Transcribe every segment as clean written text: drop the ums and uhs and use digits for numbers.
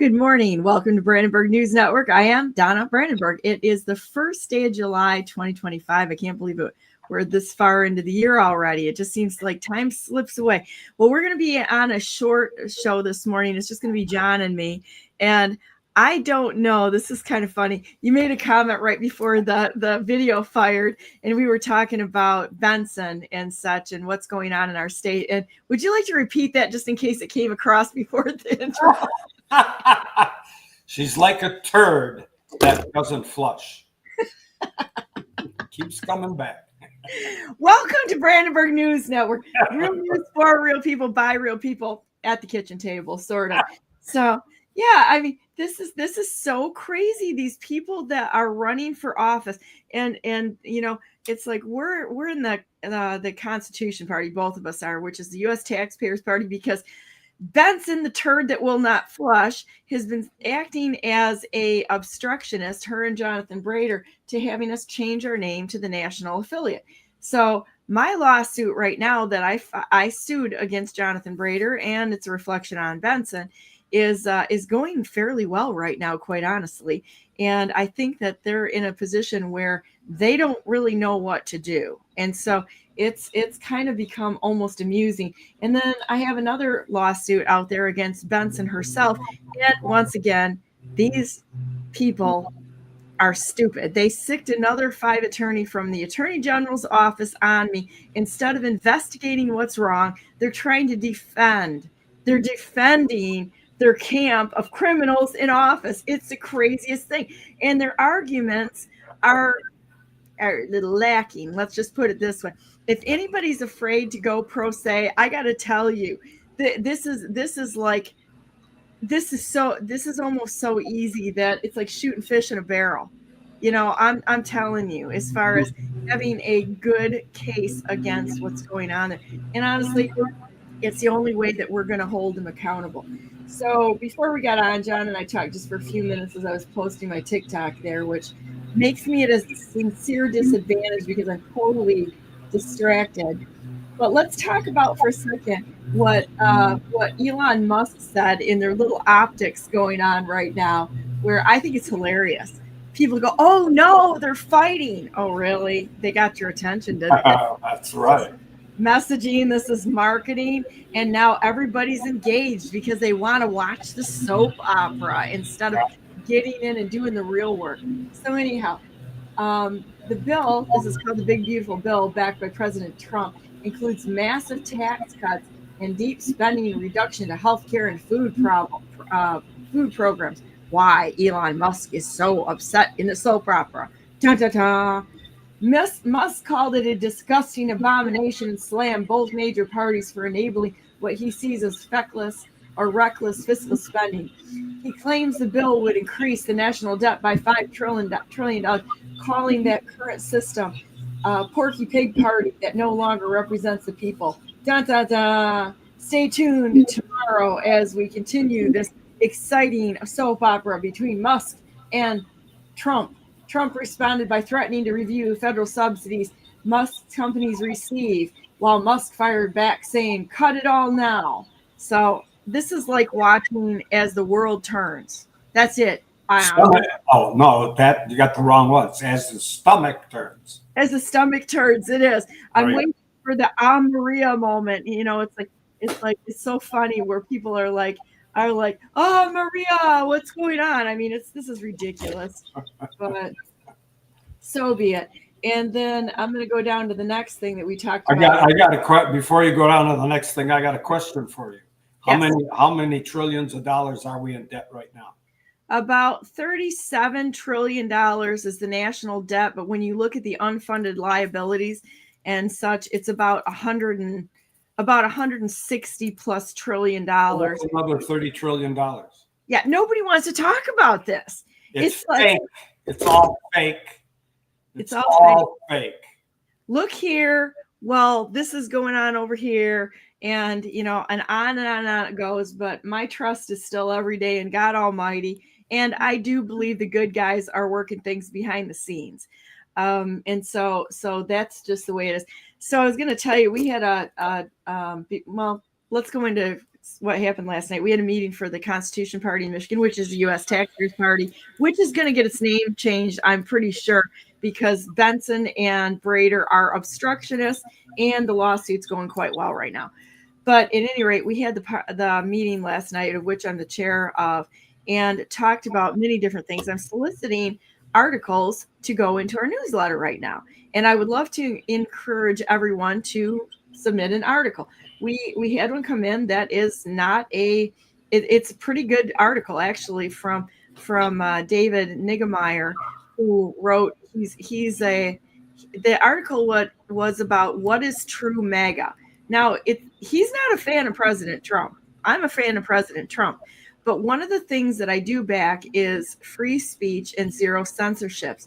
Good morning. Welcome to Brandenburg News Network. I am Donna Brandenburg. It is the first day of July 2025. I can't believe it. We're this far into the year already. It just seems like time slips away. Well, we're going to be on a short show this morning. It's just going to be John and me. And I don't know. This is kind of funny. You made a comment right before the video fired, and we were talking about Benson and such and what's going on in our state. And would you like to repeat that just in case it came across before the intro? She's like a turd that doesn't flush. Keeps coming back. Welcome to Brandenburg News Network. Real news for real people, by real people at the kitchen table, sort of. So, yeah, I mean, this is so crazy. These people that are running for office, and you know, it's like we're in the Constitution Party, both of us are, which is the U.S. Taxpayers Party, because Benson, the turd that will not flush, has been acting as a obstructionist, her and Jonathan Brader, to having us change our name to the national affiliate. So my lawsuit right now that I sued against Jonathan Brader, and it's a reflection on Benson, is going fairly well right now, quite honestly. And I think that they're in a position where they don't really know what to do. And so it's kind of become almost amusing. And then I have another lawsuit out there against Benson herself. And once again, these people are stupid. They sicked another 5 attorney from the Attorney General's office on me. Instead of investigating what's wrong, they're trying to defend. They're defending their camp of criminals in office. It's the craziest thing. And their arguments are a little lacking. Let's just put it this way. If anybody's afraid to go pro se, I got to tell you, this is almost so easy that it's like shooting fish in a barrel. You know, I'm telling you, as far as having a good case against what's going on there. And honestly, it's the only way that we're going to hold them accountable. So before we got on, John and I talked just for a few minutes as I was posting my TikTok there, which makes me at a sincere disadvantage because I'm totally distracted. But let's talk about for a second what Elon Musk said in their little optics going on right now, where I think it's hilarious. People go, "Oh no, they're fighting." Oh really? They got your attention, didn't they? That's right. Messaging, this is marketing, and now everybody's engaged because they want to watch the soap opera instead of getting in and doing the real work. So anyhow, the bill, this is called the Big Beautiful Bill, backed by President Trump, includes massive tax cuts and deep spending reduction to healthcare and food programs. Why Elon Musk is so upset in the soap opera. Dun, dun, dun. Musk called it a disgusting abomination and slammed both major parties for enabling what he sees as feckless or reckless fiscal spending. He claims the bill would increase the national debt by $5 trillion, calling that current system a Porky Pig party that no longer represents the people. Dun, dun, dun. Stay tuned tomorrow as we continue this exciting soap opera between Musk and Trump. Trump responded by threatening to review federal subsidies Musk's companies receive, while Musk fired back saying, "Cut it all now." So this is like watching as the world turns. That's it. Oh no, that you got the wrong ones. As the stomach turns. As the stomach turns, it is. I'm waiting for the Maria moment. You know, it's so funny where people are like, "Oh, Maria, what's going on?" I mean, this is ridiculous, but so be it. And then I'm going to go down to the next thing that we talked about. I got a question before you go down to the next thing. I got a question for you. How many trillions of dollars are we in debt right now? About $37 trillion is the national debt, but when you look at the unfunded liabilities and such, it's about 160 plus $trillion. Another $30 trillion. Yeah, nobody wants to talk about this. It's fake. It's all fake. It's all fake. Look here. Well, this is going on over here. And, you know, and on it goes. But my trust is still every day in God Almighty. And I do believe the good guys are working things behind the scenes. And so that's just the way it is. So I was going to tell you, we had well, let's go into what happened last night. We had a meeting for the Constitution Party in Michigan, which is the U.S. Taxpayers Party, which is going to get its name changed, I'm pretty sure, because Benson and Brader are obstructionists, and the lawsuit's going quite well right now. But at any rate, we had the meeting last night, of which I'm the chair of, and talked about many different things. I'm soliciting articles to go into our newsletter right now, and I would love to encourage everyone to submit an article. We had one come in that is not it's a pretty good article, actually, from David Niggemeyer, who wrote the article was about what is true MAGA. Now, he's not a fan of President Trump. I'm a fan of President Trump. But one of the things that I do back is free speech and zero censorship.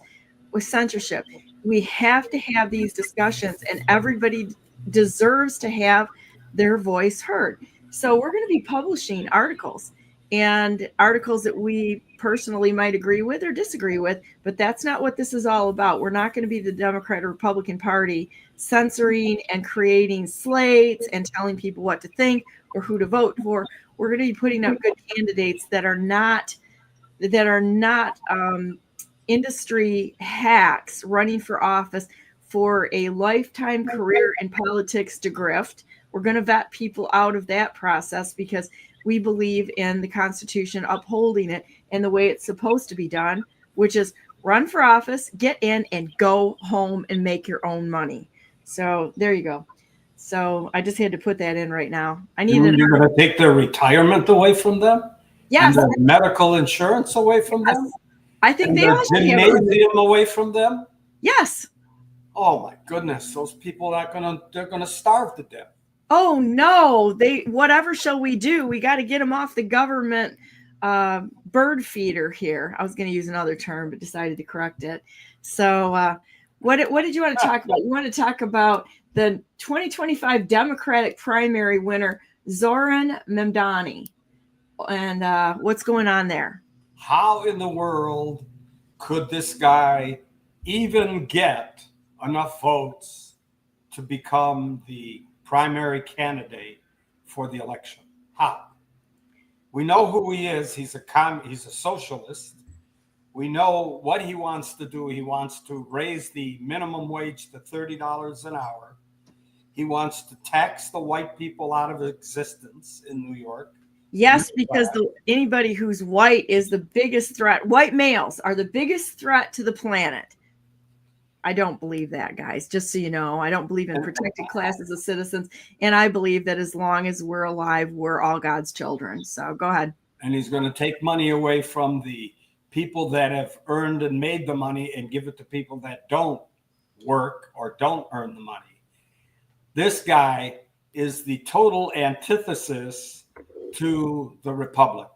With censorship, we have to have these discussions, and everybody deserves to have their voice heard. So we're going to be publishing articles, and articles that we personally might agree with or disagree with, but that's not what this is all about. We're not going to be the Democrat or Republican Party censoring and creating slates and telling people what to think or who to vote for. We're going to be putting up good candidates that are not industry hacks running for office for a lifetime career in politics to grift. We're going to vet people out of that process because we believe in the Constitution upholding it and the way it's supposed to be done, which is run for office, get in, and go home and make your own money. So there you go. So I just had to put that in right now. You're going to take their retirement away from them? Yes. And their medical insurance away from them? I think and they all should have gymnasium away from them? Yes. Oh my goodness, those people they're gonna starve to death. Oh no, whatever shall we do? We got to get them off the government bird feeder here. I was going to use another term, but decided to correct it. So what did you want to talk about? You want to talk about the 2025 Democratic primary winner, Zoran Memdani, and what's going on there? How in the world could this guy even get enough votes to become the primary candidate for the election? How? We know who he is. He's a socialist. We know what he wants to do. He wants to raise the minimum wage to $30 an hour. He wants to tax the white people out of existence in New York. Yes, because anybody who's white is the biggest threat. White males are the biggest threat to the planet. I don't believe that, guys, just so you know. I don't believe in protected classes of citizens. And I believe that as long as we're alive, we're all God's children. So go ahead. And he's going to take money away from the people that have earned and made the money and give it to people that don't work or don't earn the money. This guy is the total antithesis to the Republic.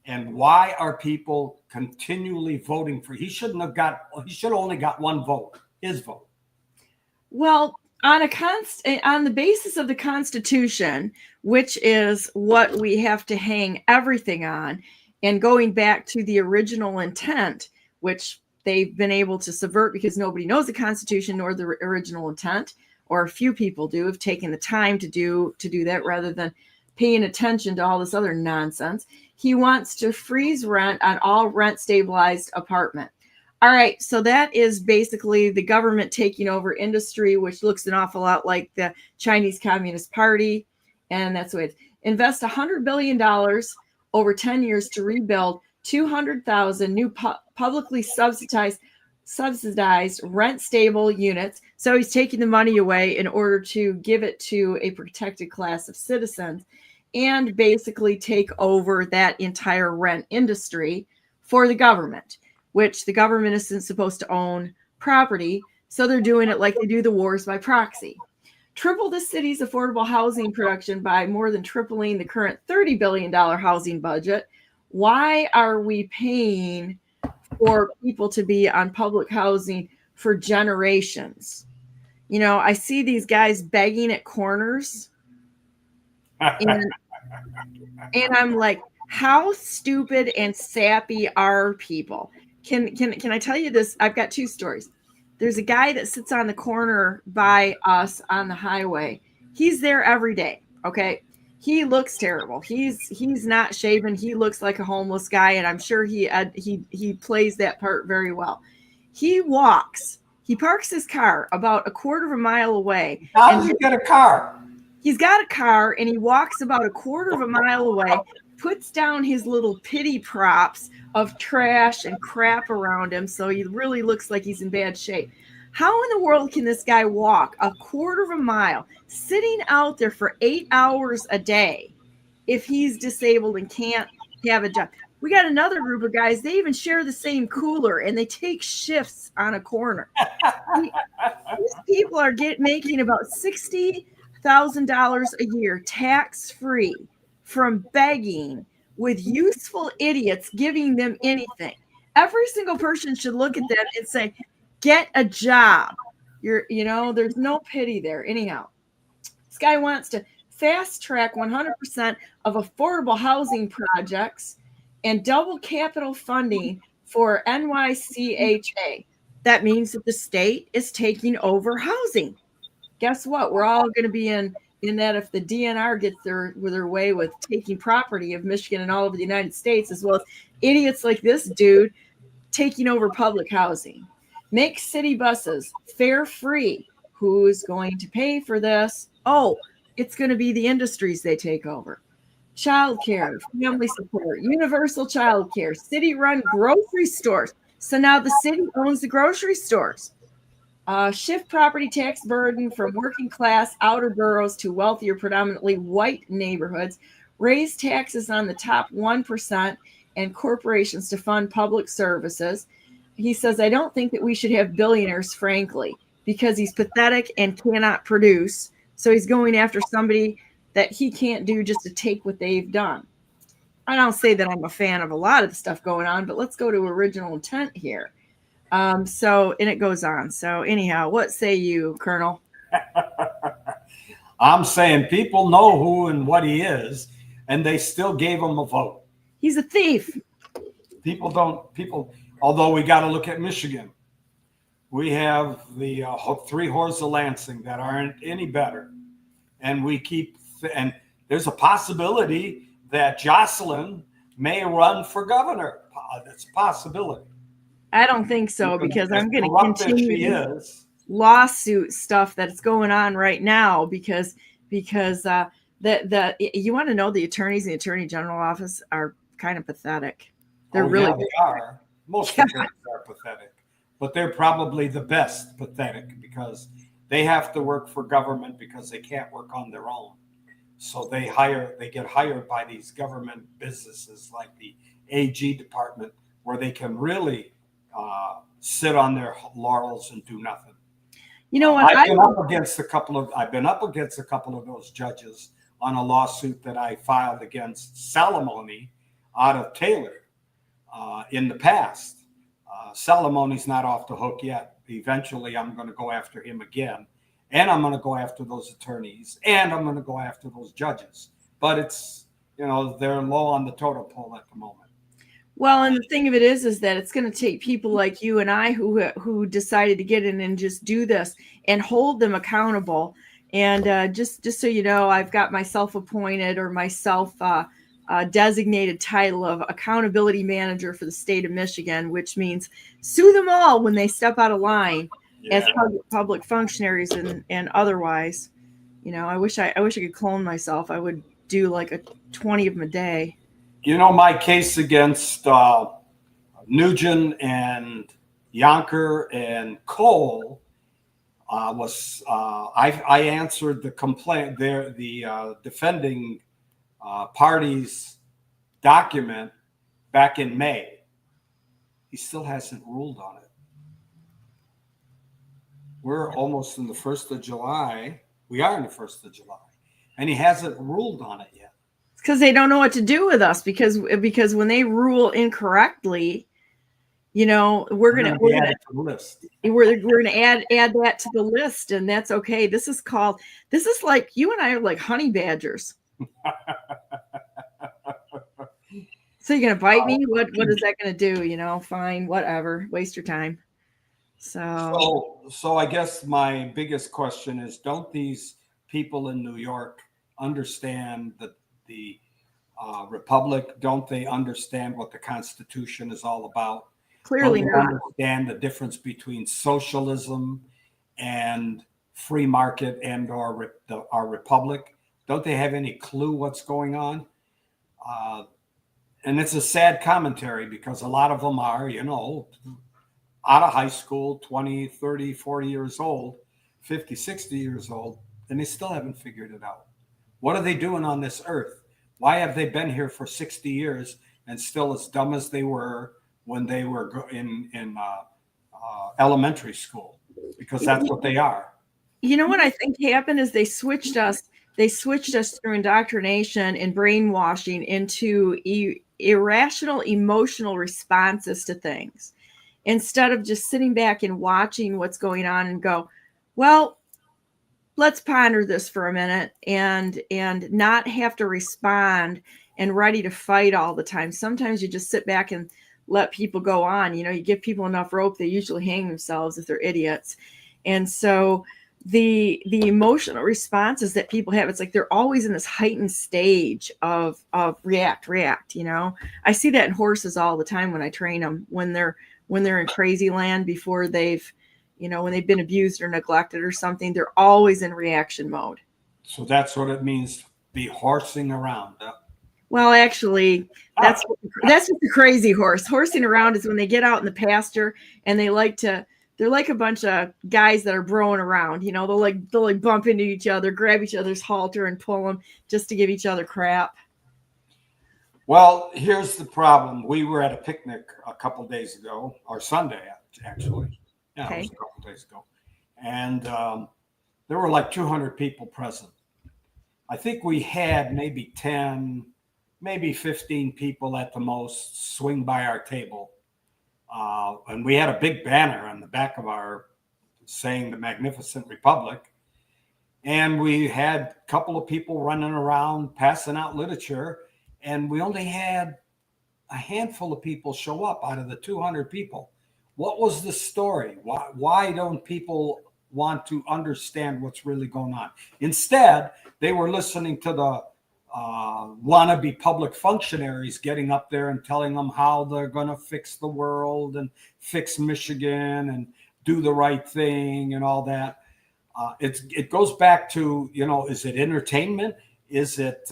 And why are people continually voting for? He should have only got one vote, his vote. Well, on the basis of the Constitution, which is what we have to hang everything on, and going back to the original intent, which they've been able to subvert because nobody knows the Constitution nor the original intent, or a few people have taken the time to do that rather than paying attention to all this other nonsense. He wants to freeze rent on all rent stabilized apartment. All right, so that is basically the government taking over industry, which looks an awful lot like the Chinese Communist Party. And that's what it is. Invest $100 billion over 10 years to rebuild 200,000 new publicly subsidized rent stable units. So he's taking the money away in order to give it to a protected class of citizens and basically take over that entire rent industry for the government, which the government isn't supposed to own property. So they're doing it like they do the wars by proxy. Triple the city's affordable housing production by more than tripling the current $30 billion housing budget. Why are we paying for people to be on public housing for generations? You know, I see these guys begging at corners. And I'm like, how stupid and sappy are people? Can I tell you this? I've got two stories. There's a guy that sits on the corner by us on the highway. He's there every day. Okay. He looks terrible. He's not shaven. He looks like a homeless guy, and I'm sure he plays that part very well. He walks. He parks his car about a quarter of a mile away. How does he get a car? He's got a car, and he walks about a quarter of a mile away, puts down his little pity props of trash and crap around him, so he really looks like he's in bad shape. How in the world can this guy walk a quarter of a mile sitting out there for 8 hours a day if he's disabled and can't have a job? We got another group of guys. They even share the same cooler, and they take shifts on a corner. These people are making about $60,000 a year tax-free from begging with useful idiots giving them anything. Every single person should look at them and say, get a job. There's no pity there. Anyhow, this guy wants to fast track 100% of affordable housing projects and double capital funding for NYCHA. That means that the state is taking over housing. Guess what? We're all going to be in that if the DNR gets their way with taking property of Michigan and all over the United States, as well as idiots like this dude taking over public housing. Make city buses fare free. Who's going to pay for this? Oh, it's going to be the industries they take over. Childcare, family support, universal childcare, city-run grocery stores. So now the city owns the grocery stores. Shift property tax burden from working class outer boroughs to wealthier, predominantly white neighborhoods. Raise taxes on the top 1% and corporations to fund public services. He says, I don't think that we should have billionaires, frankly, because he's pathetic and cannot produce. So he's going after somebody that he can't do just to take what they've done. I don't say that I'm a fan of a lot of the stuff going on, but let's go to original intent here. And it goes on. So anyhow, what say you, Colonel? I'm saying people know who and what he is, and they still gave him a vote. He's a thief. Although we got to look at Michigan. We have the three whores of Lansing that aren't any better. And and there's a possibility that Jocelyn may run for governor. That's a possibility. I don't think so, because I'm going to continue lawsuit stuff that's going on right now because you want to know, the attorneys in the Attorney General office are kind of pathetic. They're they are. Most attorneys are pathetic, but they're probably the best pathetic because they have to work for government because they can't work on their own. So they get hired by these government businesses like the AG department, where they can really sit on their laurels and do nothing. You know what? I've been up against a couple of those judges on a lawsuit that I filed against Salamoni out of Taylor in the past. Salamoni's not off the hook yet. Eventually, I'm going to go after him again, and I'm going to go after those attorneys, and I'm going to go after those judges. But it's, they're low on the totem pole at the moment. Well, and the thing of it is that it's going to take people like you and I who decided to get in and just do this and hold them accountable. And just so you know, I've got myself appointed or myself designated title of accountability manager for the state of Michigan, which means sue them all when they step out of line as public functionaries and otherwise. I wish I could clone myself. I would do like 20 of them a day. My case against Nugent and Yonker and Cole was I answered the complaint there, the defending party's document back in May. He still hasn't ruled on it. We're almost in the 1st of July. We are in the 1st of July, and he hasn't ruled on it yet. Because they don't know what to do with us, because when they rule incorrectly, we're gonna add it to the list. We're gonna add that to the list, and that's okay. This is like you and I are like honey badgers. So you're gonna bite me? What is that gonna do? Fine, whatever. Waste your time. So I guess my biggest question is: don't these people in New York understand the republic? Don't they understand what the Constitution is all about? Clearly Don't they not. understand the difference between socialism and free market and our republic? Don't they have any clue what's going on? And it's a sad commentary because a lot of them are, out of high school, 20, 30, 40 years old, 50, 60 years old, and they still haven't figured it out. What are they doing on this earth? Why have they been here for 60 years and still as dumb as they were when they were in elementary school? Because that's what they are. You know what I think happened is they switched us through indoctrination and brainwashing into irrational emotional responses to things, instead of just sitting back and watching what's going on and go, well, let's ponder this for a minute and not have to respond and ready to fight all the time. Sometimes you just sit back and let people go on. You give people enough rope, they usually hang themselves if they're idiots. And so the emotional responses that people have, it's like they're always in this heightened stage of react. I see that in horses all the time when I train them, when they're in crazy land, before they've, when they've been abused or neglected or something, they're always in reaction mode. So that's what it means, be horsing around. Well, actually, that's just the crazy horse. Horsing around is when they get out in the pasture and they're like a bunch of guys that are broing around. They'll like bump into each other, grab each other's halter and pull them just to give each other crap. Well, here's the problem. We were at a picnic a couple days ago, or Sunday, actually. Yeah, okay. It was a couple days ago. And there were like 200 people present. I think we had maybe 10, maybe 15 people at the most swing by our table. And we had a big banner on the back of our saying the Magnificent Republic. And we had a couple of people running around passing out literature. And we only had a handful of people show up out of the 200 people. What was the story? Why don't people want to understand what's really going on? Instead, they were listening to the wannabe public functionaries getting up there and telling them how they're going to fix the world and fix Michigan and do the right thing and all that. It goes back to, is it entertainment? Is it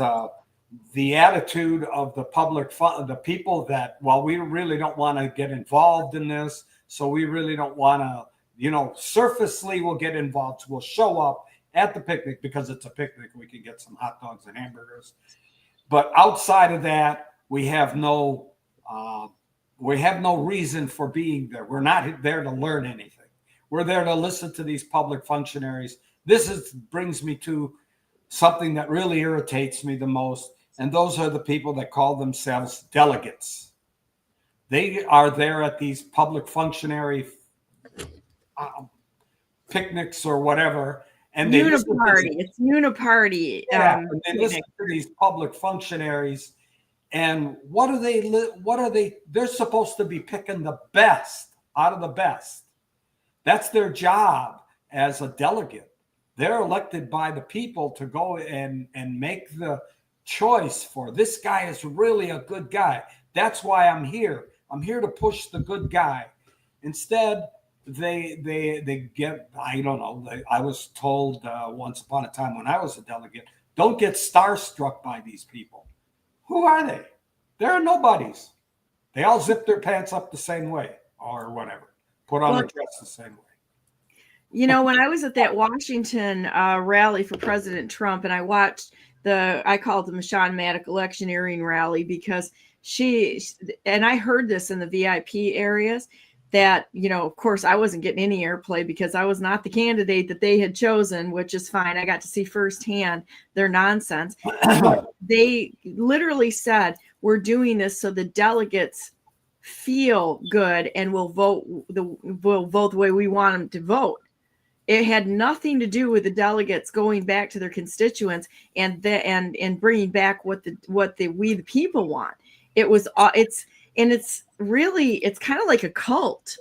the attitude of the public, the people that, well, we really don't want to get involved in this, so we really don't want to, surfacely we'll get involved. So we'll show up at the picnic because it's a picnic. We can get some hot dogs and hamburgers. But outside of that, we have no reason for being there. We're not there to learn anything. We're there to listen to these public functionaries. This brings me to something that really irritates me the most. And those are the people that call themselves delegates. They are there at these public functionary picnics or whatever. And they uniparty. It's uniparty. Yeah, and they listen to these public functionaries. And what are they? They're supposed to be picking the best out of the best. That's their job as a delegate. They're elected by the people to go and make the choice for this guy is really a good guy. That's why I'm here. I'm here to push the good guy. Instead, they get, I don't know. I was told once upon a time when I was a delegate, don't get starstruck by these people. Who are they? They're nobodies. They all zip their pants up the same way or whatever. Put on their dress the same way. When I was at that Washington rally for President Trump, and I watched I call it the Michonne Maddock electioneering rally, because and I heard this in the VIP areas that, of course I wasn't getting any airplay because I was not the candidate that they had chosen, which is fine. I got to see firsthand their nonsense. But they literally said, we're doing this so the delegates feel good and will vote the way we want them to vote. It had nothing to do with the delegates going back to their constituents and bringing back what we the people want. It was it's kind of like a cult.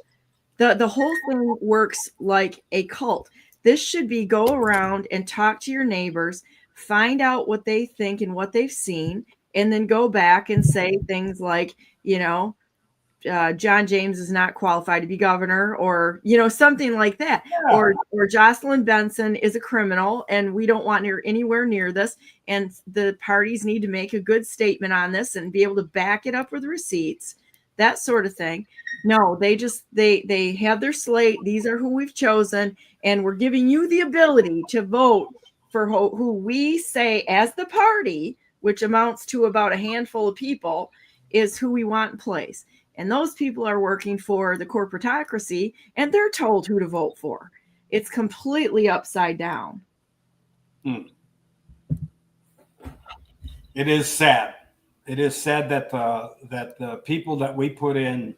The whole thing works like a cult. This should be go around and talk to your neighbors, find out what they think and what they've seen, and then go back and say things like, John James is not qualified to be governor, or something like that, Yeah. or Jocelyn Benson is a criminal and we don't want anywhere near this, and the parties need to make a good statement on this and be able to back it up with receipts, that sort of thing. No, they have their slate. These are who we've chosen, and we're giving you the ability to vote for who we say as the party, which amounts to about a handful of people, is who we want in place. And those people are working for the corporatocracy, and they're told who to vote for. It's completely upside down. It is sad. It is sad that the people that we put in,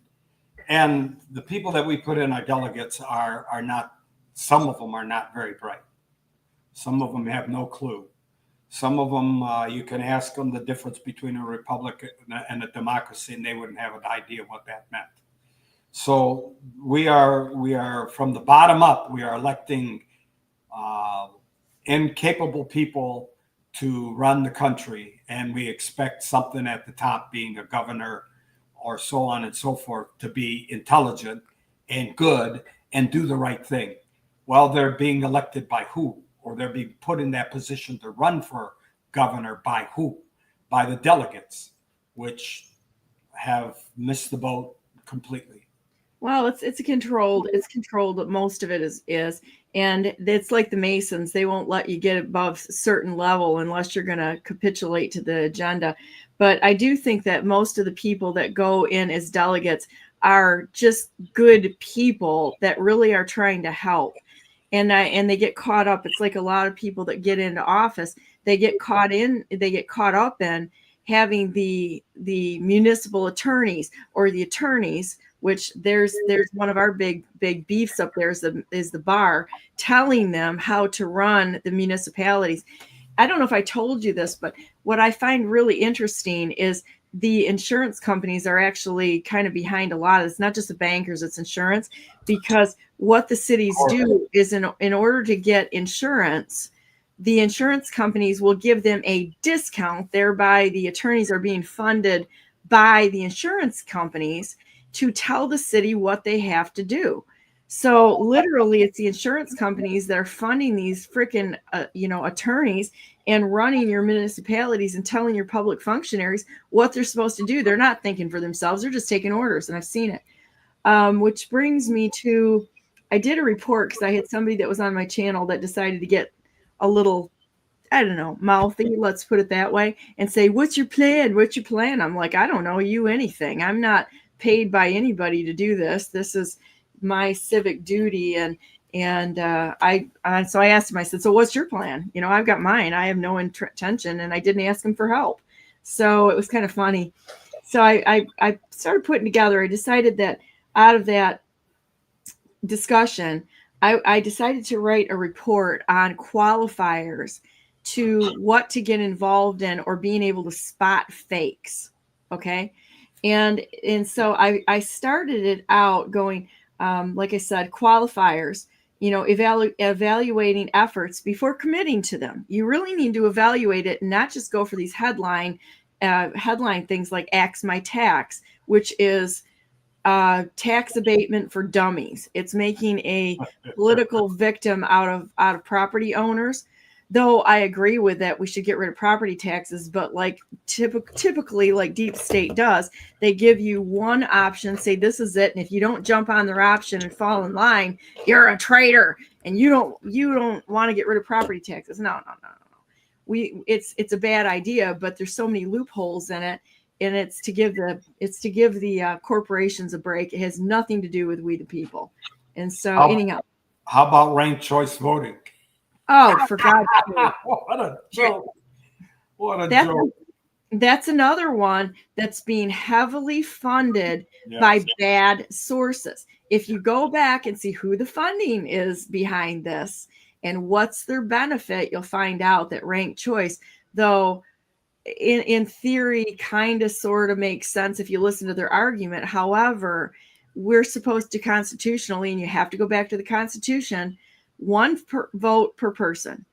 and the people that we put in our delegates are not, some of them are not very bright. Some of them have no clue. Some of them, you can ask them the difference between a republic and a democracy, and they wouldn't have an idea what that meant. So we are from the bottom up. We are electing incapable people to run the country, and we expect something at the top, being a governor or so on and so forth, to be intelligent and good and do the right thing. Well, they're being elected by who? Or they're being put in that position to run for governor by who? By the delegates, which have missed the boat completely. Well, it's controlled. Most of it is, and it's like the Masons. They won't let you get above a certain level unless you're going to capitulate to the agenda. But I do think that most of the people that go in as delegates are just good people that really are trying to help. And they get caught up. It's like a lot of people that get into office, they get caught up in having the municipal attorneys or the attorneys, which there's one of our big beefs up there is the bar, telling them how to run the municipalities. I don't know if I told you this, but what I find really interesting is the insurance companies are actually kind of behind a lot of this. Not just the bankers, it's insurance, because what the cities do is in order to get insurance, the insurance companies will give them a discount. Thereby, the attorneys are being funded by the insurance companies to tell the city what they have to do. So literally, it's the insurance companies that are funding these freaking, attorneys and running your municipalities and telling your public functionaries what they're supposed to do. They're not thinking for themselves. They're just taking orders. And I've seen it. Which brings me to, I did a report because I had somebody that was on my channel that decided to get a little, I don't know, mouthy, let's put it that way, and say, what's your plan? What's your plan? I'm like, I don't know you anything. I'm not paid by anybody to do this. This is my civic duty. And so I asked him, I said, so what's your plan? I've got mine. I have no intention, and I didn't ask him for help. So it was kind of funny. So I started putting together, I decided that out of that discussion, I decided to write a report on qualifiers to what to get involved in or being able to spot fakes. Okay. And so I started it out going, like I said, qualifiers, evaluating efforts before committing to them. You really need to evaluate it and not just go for these headline things like Axe My Tax, which is tax abatement for dummies. It's making a political victim out of property owners. Though I agree with that, we should get rid of property taxes, but like typically, like Deep State does, they give you one option, say this is it, and if you don't jump on their option and fall in line, you're a traitor, and you don't want to get rid of property taxes. No. It's a bad idea, but there's so many loopholes in it, and it's to give the corporations a break. It has nothing to do with we the people. And so, anyhow, how about ranked choice voting? Oh, for God's sake. What a joke. What a joke. That's another one that's being heavily funded by bad sources. If you go back and see who the funding is behind this and what's their benefit, you'll find out that ranked choice, though in theory, kind of sort of makes sense if you listen to their argument. However, we're supposed to constitutionally, and you have to go back to the Constitution, one vote per person.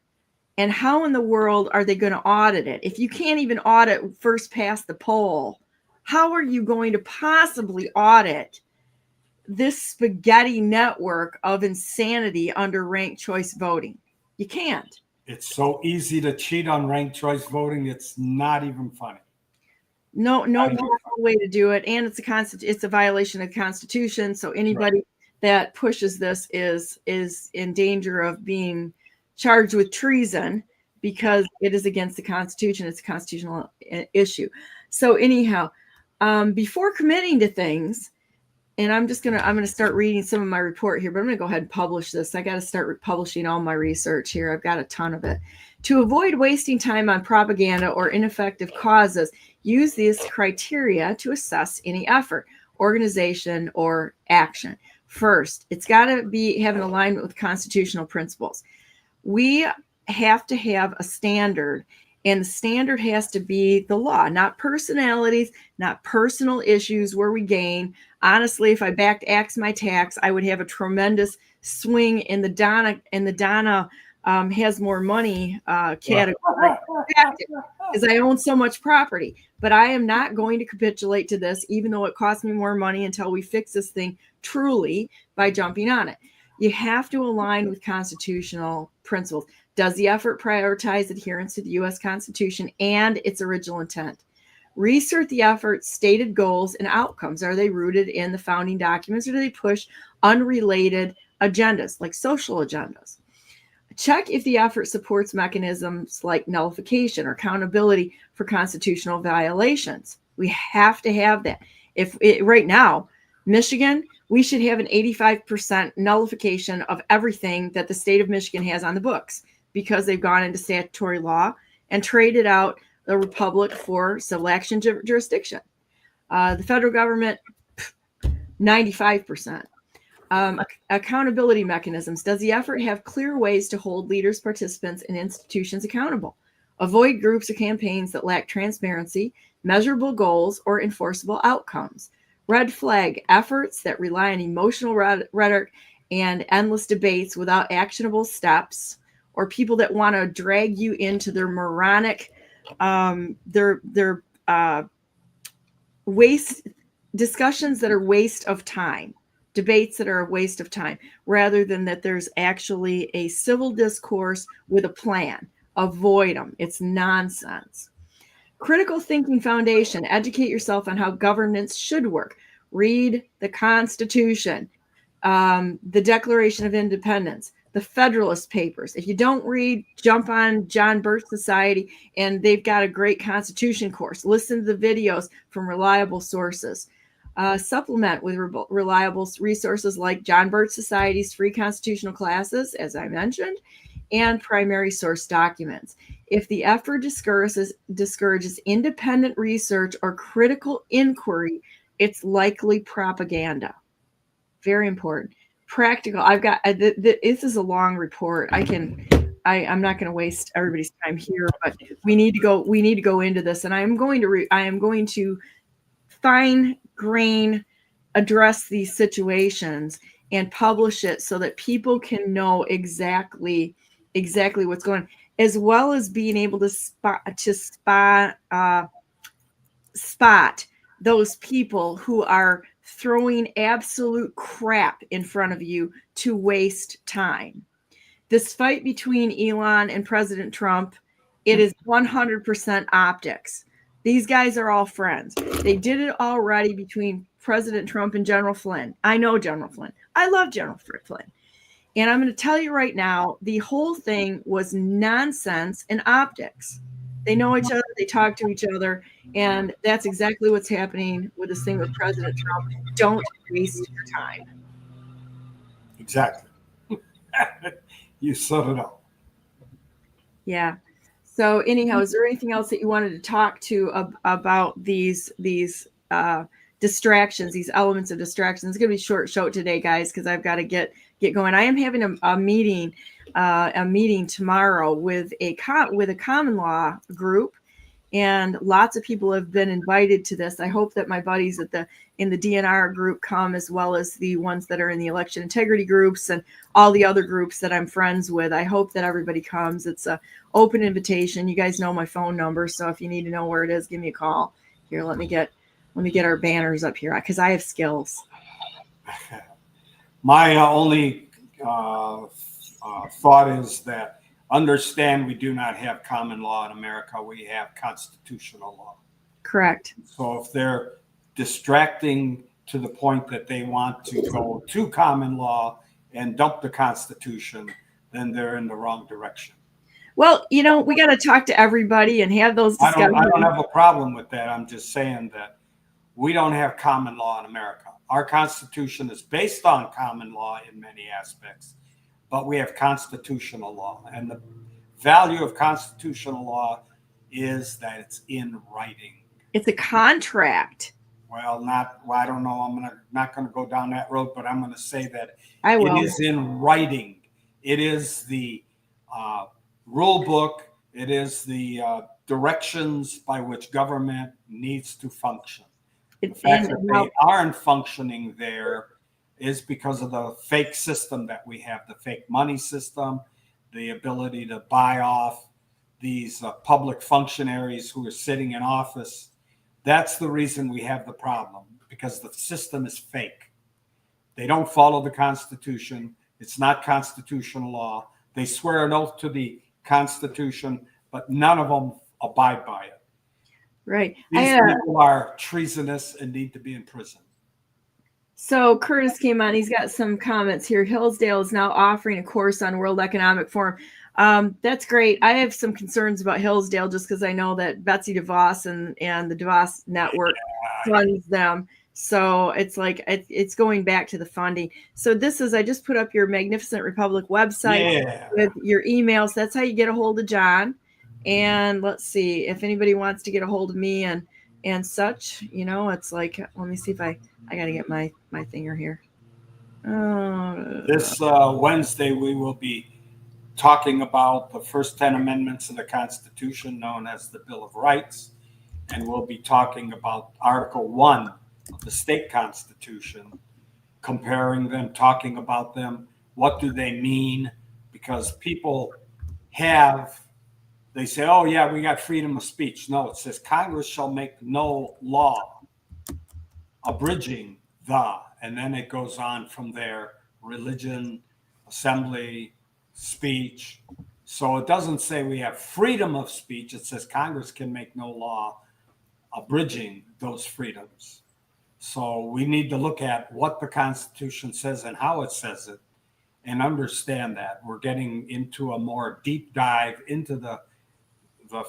And how in the world are they going to audit it? If you can't even audit first past the poll, how are you going to possibly audit this spaghetti network of insanity under ranked choice voting? You can't. It's so easy to cheat on ranked choice voting. It's not even funny. No way to do it. And it's a violation of the Constitution. So anybody that pushes this is in danger of being charged with treason because it is against the Constitution. It's a constitutional issue. So anyhow, before committing to things, and I'm going to start reading some of my report here, but I'm going to go ahead and publish this. I got to start publishing all my research here. I've got a ton of it. To avoid wasting time on propaganda or ineffective causes, use these criteria to assess any effort, organization, or action. First, it's got to have an alignment with constitutional principles. We have to have a standard, and the standard has to be the law, not personalities, not personal issues where we gain. Honestly, if I backed Axe My Tax, I would have a tremendous swing in the Donna has more money category because I own so much property. But I am not going to capitulate to this, even though it costs me more money, until we fix this thing truly by jumping on it. You have to align with constitutional principles. Does the effort prioritize adherence to the U.S. Constitution and its original intent? Research the effort's stated goals and outcomes. Are they rooted in the founding documents, or do they push unrelated agendas, like social agendas? Check if the effort supports mechanisms like nullification or accountability for constitutional violations. We have to have that. Right now, Michigan, we should have an 85% nullification of everything that the state of Michigan has on the books, because they've gone into statutory law and traded out the republic for civil action jurisdiction. The federal government, 95%. Accountability mechanisms. Does the effort have clear ways to hold leaders, participants, and institutions accountable? Avoid groups or campaigns that lack transparency, measurable goals, or enforceable outcomes. Red flag efforts that rely on emotional rhetoric and endless debates without actionable steps, or people that want to drag you into their moronic, waste discussions that are waste of time. Debates that are a waste of time, rather than that there's actually a civil discourse with a plan. Avoid them. It's nonsense. Critical thinking foundation. Educate yourself on how governance should work. Read the Constitution, the Declaration of Independence, the Federalist Papers. If you don't read, jump on John Birch Society, and they've got a great Constitution course. Listen to the videos from reliable sources. Supplement with reliable resources like John Birch Society's free constitutional classes, as I mentioned, and primary source documents. If the effort discourages independent research or critical inquiry, it's likely propaganda. Very important. Practical. I've got this is a long report. I'm not going to waste everybody's time here, but we need to go into this, and I am going to fine grain address these situations and publish it so that people can know exactly what's going on, as well as being able to spot those people who are throwing absolute crap in front of you to waste time. This fight between Elon and President Trump, it is 100% optics. These guys are all friends. They did it already between President Trump and General Flynn. I know General Flynn. I love General Flynn. And I'm going to tell you right now, the whole thing was nonsense and optics. They know each other. They talk to each other. And that's exactly what's happening with this thing with President Trump. Don't waste your time. Exactly. You sort of know. Yeah. So anyhow, is there anything else that you wanted to talk to about these distractions, these elements of distractions? It's going to be a short show today, guys, because I've got to get going. I am having a meeting tomorrow with a common law group, and lots of people have been invited to this. I hope that my buddies in the DNR group come, as well as the ones that are in the election integrity groups and all the other groups that I'm friends with. I hope that everybody comes. It's a open invitation. You guys know my phone number, so if you need to know where it is, give me a call. Here, let me get our banners up here because I have skills. My only thought is that understand we do not have common law in America. We have constitutional law. Correct. So if they're distracting to the point that they want to go to common law and dump the Constitution, then they're in the wrong direction. Well, we got to talk to everybody and have those discussions. I don't have a problem with that. I'm just saying that we don't have common law in America. Our Constitution is based on common law in many aspects, but we have constitutional law. And the value of constitutional law is that it's in writing. It's a contract. Well, I don't know. I'm not going to go down that road, but I'm going to say that it is in writing. It is the rule book. It is the directions by which government needs to function. The fact that they aren't functioning there is because of the fake system that we have, the fake money system, the ability to buy off these public functionaries who are sitting in office. That's the reason we have the problem, because the system is fake. They don't follow the Constitution. It's not constitutional law. They swear an oath to the Constitution, but none of them abide by it. Right. These people are treasonous and need to be in prison. So Curtis came on. He's got some comments here. Hillsdale is now offering a course on World Economic Forum. That's great. I have some concerns about Hillsdale just because I know that Betsy DeVos and the DeVos Network funds them. So it's like it's going back to the funding. So I just put up your Magnificent Republic website with your emails. That's how you get a hold of John. And let's see if anybody wants to get a hold of me and such, it's like, let me see if I got to get my thinger here. This Wednesday, we will be talking about the first 10 amendments of the Constitution, known as the Bill of Rights. And we'll be talking about Article 1 of the state constitution, comparing them, talking about them. What do they mean? Because people they say, oh, yeah, we got freedom of speech. No, it says Congress shall make no law abridging and then it goes on from there, religion, assembly, speech. So it doesn't say we have freedom of speech. It says Congress can make no law abridging those freedoms. So we need to look at what the Constitution says and how it says it and understand that. We're getting into a more deep dive into the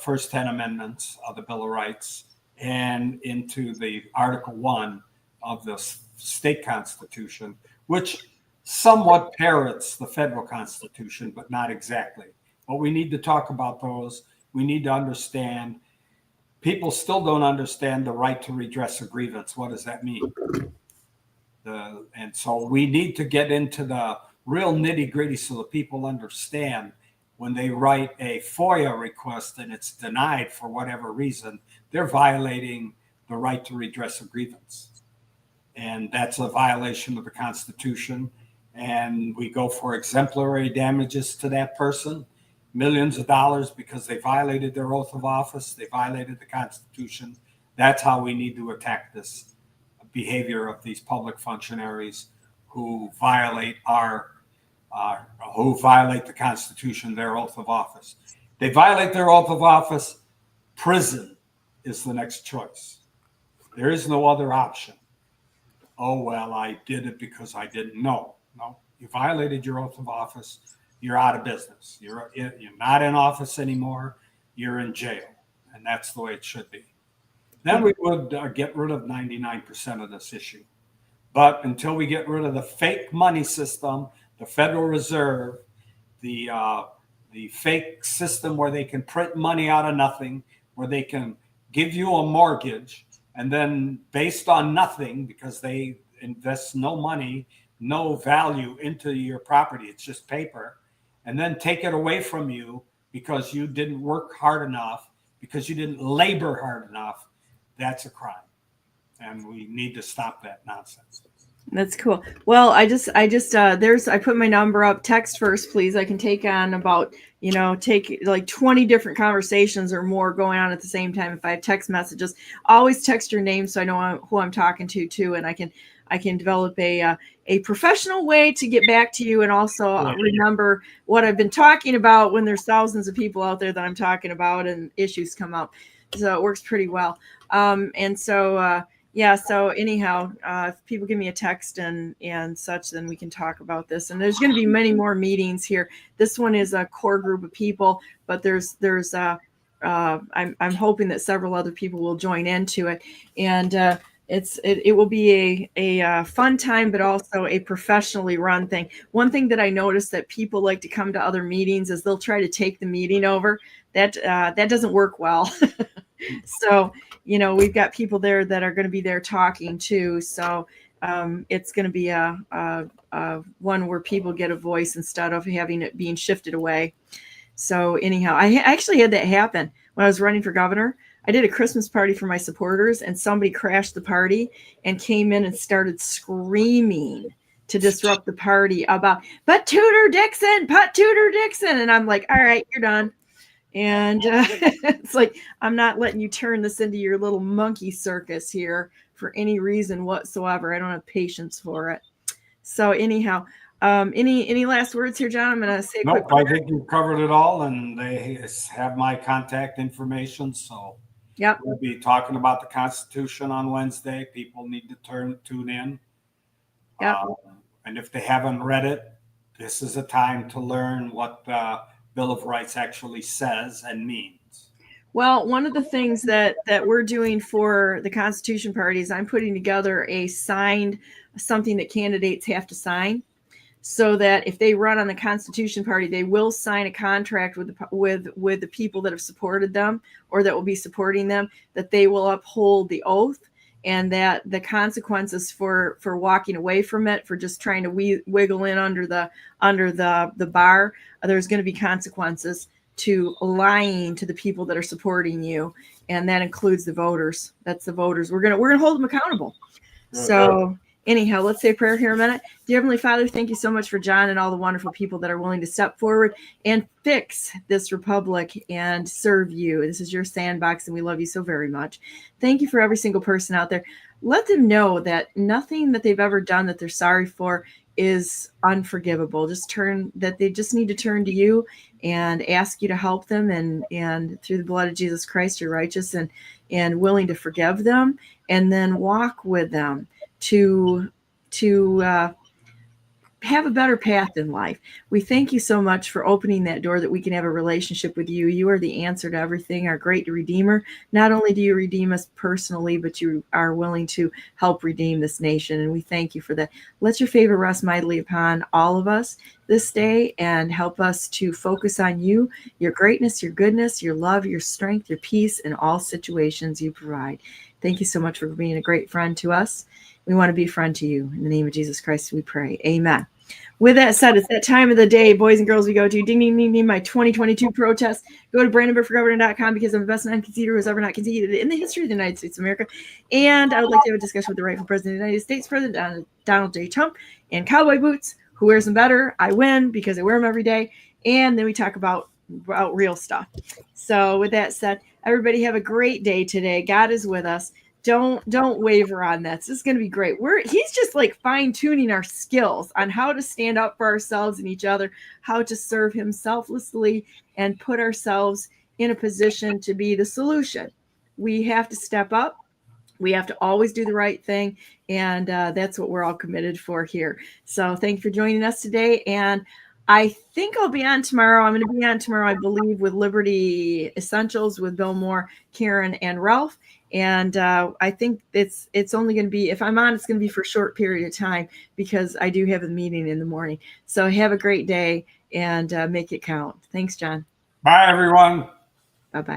first 10 amendments of the Bill of Rights and into the Article 1 of the state constitution, which somewhat parrots the federal constitution, but not exactly. But we need to talk about those. We need to understand. People still don't understand the right to redress a grievance. What does that mean? And so we need to get into the real nitty gritty so that people understand when they write a FOIA request and it's denied for whatever reason, they're violating the right to redress a grievance. And that's a violation of the Constitution. And we go for exemplary damages to that person, millions of dollars, because they violated their oath of office. They violated the Constitution. That's how we need to attack this behavior of these public functionaries who violate the Constitution, their oath of office. They violate their oath of office, prison is the next choice. There is no other option. Oh, well, I did it because I didn't know. No, you violated your oath of office. You're out of business. You're not in office anymore. You're in jail. And that's the way it should be. Then we would get rid of 99% of this issue. But until we get rid of the fake money system, the Federal Reserve, the fake system where they can print money out of nothing, where they can give you a mortgage, and then based on nothing, because they invest no money, no value into your property, it's just paper, and then take it away from you because you didn't work hard enough because you didn't labor hard enough, that's a crime. And we need to stop that nonsense. That's cool. Well, I put my number up. Text first, please. I can take on about, take like 20 different conversations or more going on at the same time. If I have text messages, always text your name so I know who I'm talking to too. And I can develop a professional way to get back to you and also remember what I've been talking about when there's thousands of people out there that I'm talking about and issues come up. So it works pretty well. So anyhow, if people give me a text and such, then we can talk about this. And there's going to be many more meetings here. This one is a core group of people, but I'm hoping that several other people will join into it. And it will be a fun time, but also a professionally run thing. One thing that I noticed that people like to come to other meetings is they'll try to take the meeting over. That doesn't work well. So, we've got people there that are going to be there talking too. So it's going to be a one where people get a voice instead of having it being shifted away. So anyhow, I actually had that happen when I was running for governor. I did a Christmas party for my supporters and somebody crashed the party and came in and started screaming to disrupt the party about, but Tudor Dixon. And I'm like, all right, you're done. And it's like, I'm not letting you turn this into your little monkey circus here for any reason whatsoever. I don't have patience for it. So anyhow, any last words here, John? I'm going to say nope, I think you've covered it all, and they have my contact information. So yep, we'll be talking about the Constitution on Wednesday. People need to tune in. Yep. And if they haven't read it, this is a time to learn what the Bill of Rights actually says and means. Well, one of the things that we're doing for the Constitution Party is I'm putting together something that candidates have to sign, so that if they run on the Constitution Party, they will sign a contract with the people that have supported them or that will be supporting them, that they will uphold the oath, and that the consequences for walking away from it, for just trying to wiggle in under the bar, there's going to be consequences to lying to the people that are supporting you, and that includes the voters. That's the voters. We're gonna hold them accountable. So anyhow, let's say a prayer here a minute. Dear Heavenly Father, thank you so much for John and all the wonderful people that are willing to step forward and fix this republic and serve you. This is your sandbox, and we love you so very much. Thank you for every single person out there. Let them know that nothing that they've ever done that they're sorry for is unforgivable. That they just need to turn to you and ask you to help them, and through the blood of Jesus Christ, you're righteous and willing to forgive them, and then walk with them to have a better path in life. We thank you so much for opening that door that we can have a relationship with you. You are the answer to everything, our great Redeemer. Not only do you redeem us personally, but you are willing to help redeem this nation, and we thank you for that. Let your favor rest mightily upon all of us this day, and help us to focus on you, your greatness, your goodness, your love, your strength, your peace in all situations you provide. Thank you so much for being a great friend to us. We want to be a friend to you. In the name of Jesus Christ, we pray. Amen. With that said, it's that time of the day, boys and girls, we go to ding, ding, ding, ding, my 2022 protest. Go to BrandenburgForGovernor.com, because I'm the best non-conceder who has ever not conceded in the history of the United States of America. And I would like to have a discussion with the rightful president of the United States, President Donald J. Trump, and cowboy boots. Who wears them better? I win because I wear them every day. And then we talk about real stuff. So with that said, everybody have a great day today. God is with us. Don't waver on that. This is going to be great. He's just like fine tuning our skills on how to stand up for ourselves and each other, how to serve him selflessly and put ourselves in a position to be the solution. We have to step up. We have to always do the right thing. And that's what we're all committed for here. So thank you for joining us today. And I think I'll be on tomorrow. I'm going to be on tomorrow, I believe, with Liberty Essentials with Bill Moore, Karen, and Ralph. And I think it's only going to be, if I'm on, it's going to be for a short period of time, because I do have a meeting in the morning. So have a great day and make it count. Thanks, John. Bye, everyone. Bye-bye.